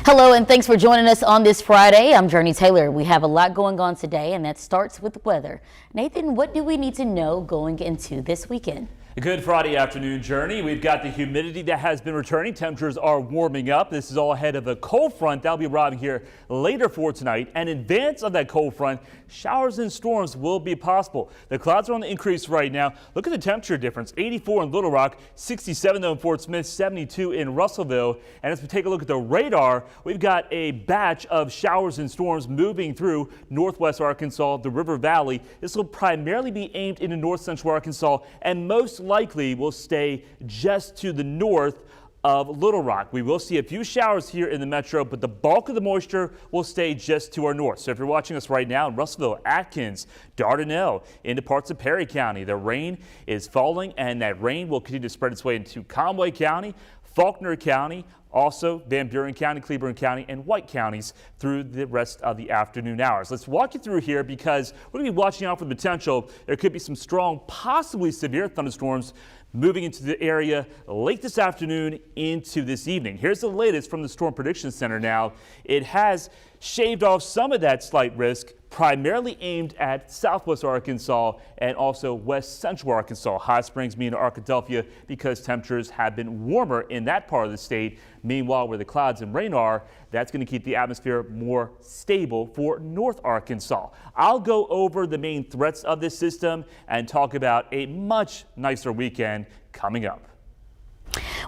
Hello and thanks for joining us on this Friday. I'm Jurnee Talyor. We have a lot going on today, and that starts with the weather. Nathan, what do we need to know going into this weekend? A good Friday afternoon, Jurnee. We've got the humidity that has been returning. Temperatures are warming up. This is all ahead of a cold front that'll be arriving here later for tonight. And in advance of that cold front, showers and storms will be possible. The clouds are on the increase right now. Look at the temperature difference. 84 in Little Rock, 67 though in Fort Smith, 72 in Russellville. And as we take a look at the radar, we've got a batch of showers and storms moving through northwest Arkansas, the River Valley. This will primarily be aimed into north central Arkansas and most likely will stay just to the north of Little Rock. We will see a few showers here in the metro, but the bulk of the moisture will stay just to our north. So if you're watching us right now in Russellville, Atkins, Dardanelle, into parts of Perry County, the rain is falling and that rain will continue to spread its way into Conway County, Faulkner County, also Van Buren County, Cleburne County, and White counties through the rest of the afternoon hours. Let's walk you through here because we're going to be watching out for the potential. There could be some strong, possibly severe thunderstorms moving into the area late this afternoon into this evening. Here's the latest from the Storm Prediction Center now. It has shaved off some of that slight risk, primarily aimed at southwest Arkansas and also west central Arkansas. Hot Springs, meaning Arkadelphia, because temperatures have been warmer in that part of the state. Meanwhile, where the clouds and rain are, that's going to keep the atmosphere more stable for North Arkansas. I'll go over the main threats of this system and talk about a much nicer weekend coming up.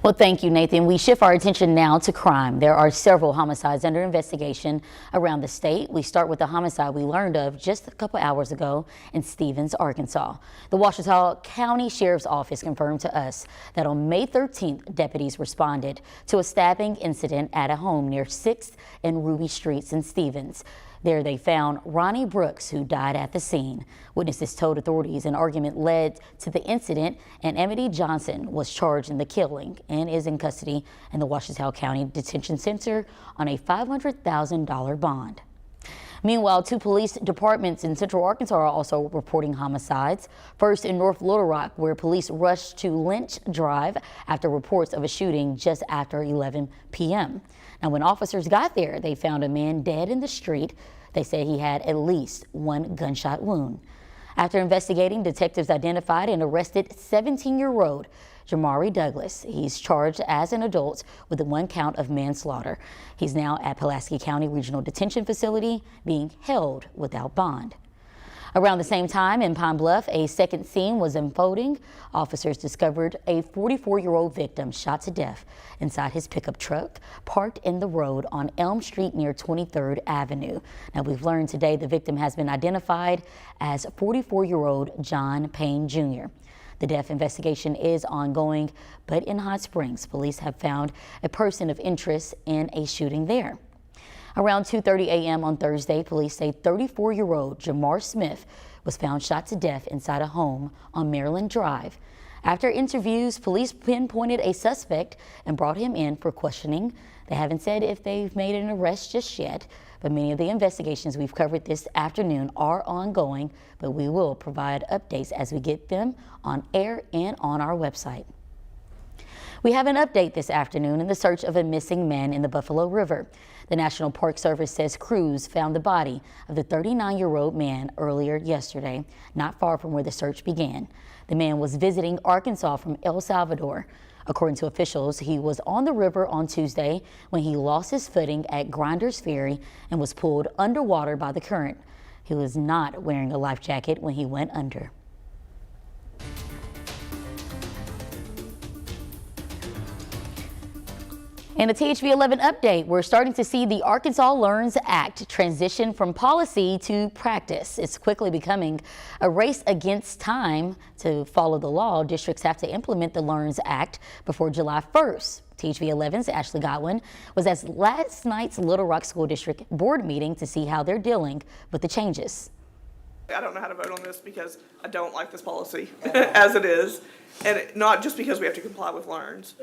Well, thank you, Nathan. We shift our attention now to crime. There are several homicides under investigation around the state. We start with the homicide we learned of just a couple hours ago in Stevens, Arkansas. The Ouachita County Sheriff's Office confirmed to us that on May 13th, deputies responded to a stabbing incident at a home near 6th and Ruby Streets in Stevens. There they found Ronnie Brooks, who died at the scene. Witnesses told authorities an argument led to the incident, and Emily Johnson was charged in the killing and is in custody in the Ouachita County Detention Center on a $500,000 bond. Meanwhile, two police departments in central Arkansas are also reporting homicides. First in North Little Rock, where police rushed to Lynch Drive after reports of a shooting just after 11 p.m. Now, when officers got there, they found a man dead in the street. They say he had at least one gunshot wound. After investigating, detectives identified and arrested 17-year-old Jamari Douglas. He's charged as an adult with one count of manslaughter. He's now at Pulaski County Regional Detention Facility being held without bond. Around the same time in Pine Bluff, a second scene was unfolding. Officers discovered a 44-year-old victim shot to death inside his pickup truck parked in the road on Elm Street near 23rd Avenue. Now, we've learned today the victim has been identified as 44-year-old John Payne Jr. The death investigation is ongoing, but in Hot Springs, police have found a person of interest in a shooting there. Around 2:30 a.m. on Thursday, police say 34-year-old Jamar Smith was found shot to death inside a home on Maryland Drive. After interviews, police pinpointed a suspect and brought him in for questioning. They haven't said if they've made an arrest just yet, but many of the investigations we've covered this afternoon are ongoing, but we will provide updates as we get them on air and on our website. We have an update this afternoon in the search of a missing man in the Buffalo River. The National Park Service says crews found the body of the 39-year-old man earlier yesterday, not far from where the search began. The man was visiting Arkansas from El Salvador. According to officials, he was on the river on Tuesday when he lost his footing at Grinders Ferry and was pulled underwater by the current. He was not wearing a life jacket when he went under. In the THV 11 update, we're starting to see the Arkansas Learns Act transition from policy to practice. It's quickly becoming a race against time. To follow the law, districts have to implement the Learns Act before July 1st. THV 11's Ashley Godwin was at last night's Little Rock School District board meeting to see how they're dealing with the changes. I don't know how to vote on this because I don't like this policy as it is, and not just because we have to comply with Learns,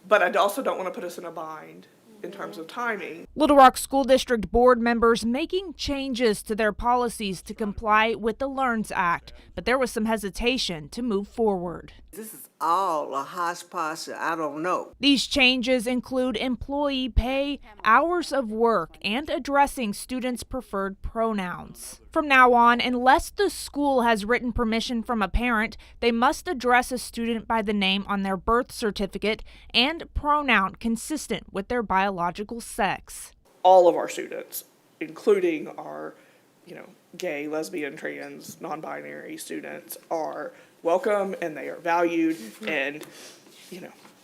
but I also don't want to put us in a bind in terms of timing. Little Rock School District board members making changes to their policies to comply with the Learns Act, but there was some hesitation to move forward. This is all a hospice, I don't know. These changes include employee pay, hours of work, and addressing students' preferred pronouns. From now on, unless the school has written permission from a parent, they must address a student by the name on their birth certificate and pronoun consistent with their biological sex. All of our students, including our, gay, lesbian, trans, non-binary students, are welcome and they are valued. And,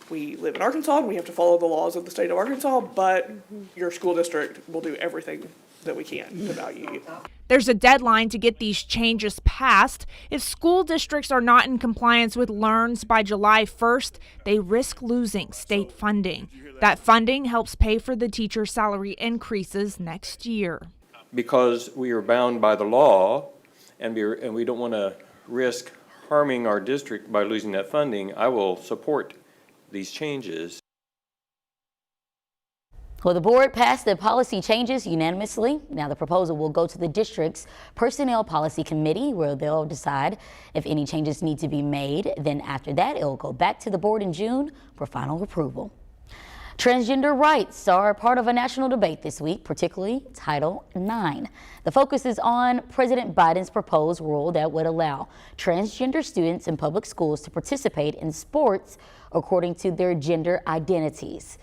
we live in Arkansas and we have to follow the laws of the state of Arkansas, but your school district will do everything that we can to value you. There's a deadline to get these changes passed. If school districts are not in compliance with LEARNS by July 1st, they risk losing state funding. That funding helps pay for the teacher salary increases next year. Because we are bound by the law and we don't want to risk harming our district by losing that funding, I will support these changes. Well, the board passed the policy changes unanimously. Now the proposal will go to the district's Personnel Policy Committee, where they'll decide if any changes need to be made. Then after that, it'll go back to the board in June for final approval. Transgender rights are part of a national debate this week, particularly Title IX. The focus is on President Biden's proposed rule that would allow transgender students in public schools to participate in sports according to their gender identities.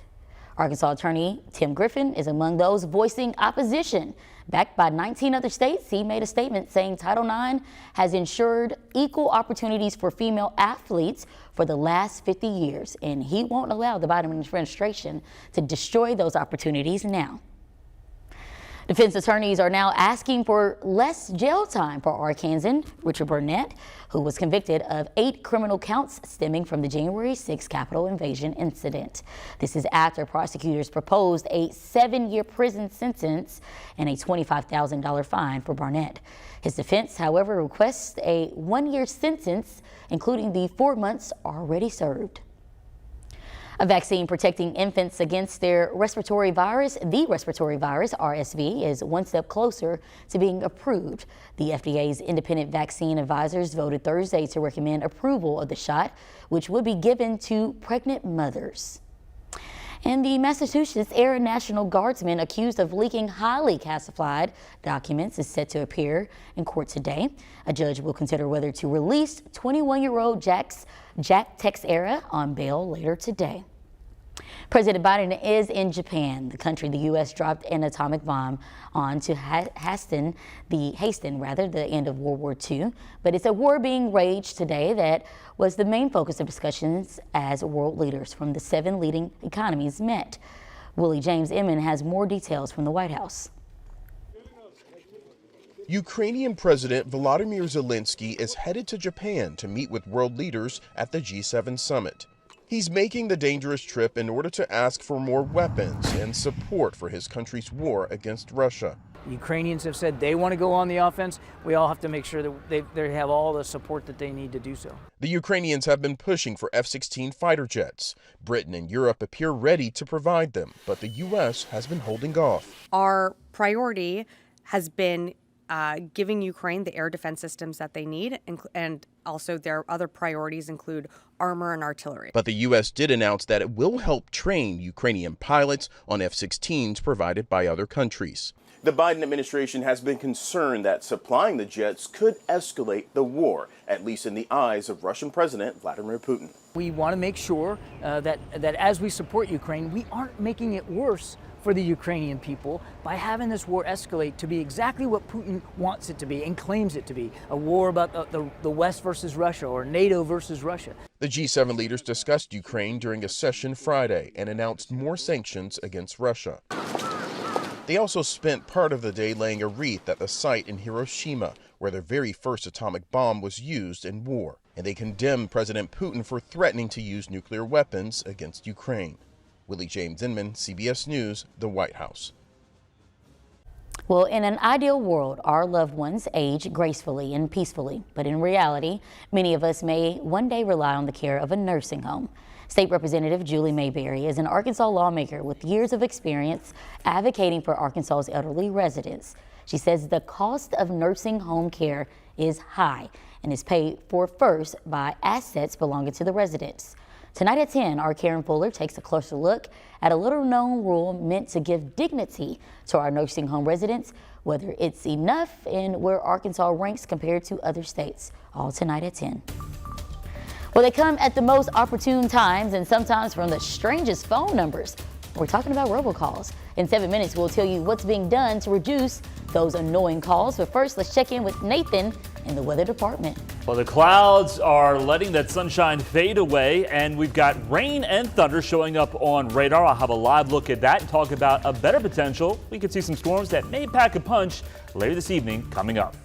Arkansas attorney Tim Griffin is among those voicing opposition. Backed by 19 other states, he made a statement saying Title IX has ensured equal opportunities for female athletes for the last 50 years, and he won't allow the Biden administration to destroy those opportunities now. Defense attorneys are now asking for less jail time for Arkansan Richard Burnett, who was convicted of 8 criminal counts stemming from the January 6 Capitol invasion incident. This is after prosecutors proposed a 7-year prison sentence and a $25,000 fine for Burnett. His defense, however, requests a 1-year sentence, including the 4 months already served. A vaccine protecting infants against the respiratory virus, RSV, is one step closer to being approved. The FDA's independent vaccine advisors voted Thursday to recommend approval of the shot, which would be given to pregnant mothers. And the Massachusetts Air National Guardsman accused of leaking highly classified documents is set to appear in court today. A judge will consider whether to release 21-year-old Jack Texera on bail later today. President Biden is in Japan, the country the U.S. dropped an atomic bomb on to hasten the end of World War II. But it's a war being waged today that was the main focus of discussions as world leaders from the 7 leading economies met. Willie James Inman has more details from the White House. Ukrainian President Volodymyr Zelensky is headed to Japan to meet with world leaders at the G7 summit. He's making the dangerous trip in order to ask for more weapons and support for his country's war against Russia. Ukrainians have said they want to go on the offense. We all have to make sure that they have all the support that they need to do so. The Ukrainians have been pushing for F-16 fighter jets. Britain and Europe appear ready to provide them, but the U.S. has been holding off. Our priority has been giving Ukraine the air defense systems that they need, and also their other priorities include armor and artillery. But the U.S. did announce that it will help train Ukrainian pilots on F-16s provided by other countries. The Biden administration has been concerned that supplying the jets could escalate the war, at least in the eyes of Russian President Vladimir Putin. We want to make sure that as we support Ukraine, we aren't making it worse for the Ukrainian people by having this war escalate to be exactly what Putin wants it to be and claims it to be, a war about the West versus Russia or NATO versus Russia. The G7 leaders discussed Ukraine during a session Friday and announced more sanctions against Russia. They also spent part of the day laying a wreath at the site in Hiroshima, where the very first atomic bomb was used in war. And they condemned President Putin for threatening to use nuclear weapons against Ukraine. Willie James Inman, CBS News, the White House. Well, in an ideal world, our loved ones age gracefully and peacefully. But in reality, many of us may one day rely on the care of a nursing home. State Representative Julie Mayberry is an Arkansas lawmaker with years of experience advocating for Arkansas's elderly residents. She says the cost of nursing home care is high and is paid for first by assets belonging to the residents. Tonight at 10, our Karen Fuller takes a closer look at a little-known rule meant to give dignity to our nursing home residents, whether it's enough, and where Arkansas ranks compared to other states. All tonight at 10. Well, they come at the most opportune times and sometimes from the strangest phone numbers. We're talking about robocalls. In 7 minutes, we'll tell you what's being done to reduce those annoying calls. But first, let's check in with Nathan in the weather department. Well, the clouds are letting that sunshine fade away, and we've got rain and thunder showing up on radar. I'll have a live look at that and talk about a better potential. We could see some storms that may pack a punch later this evening coming up.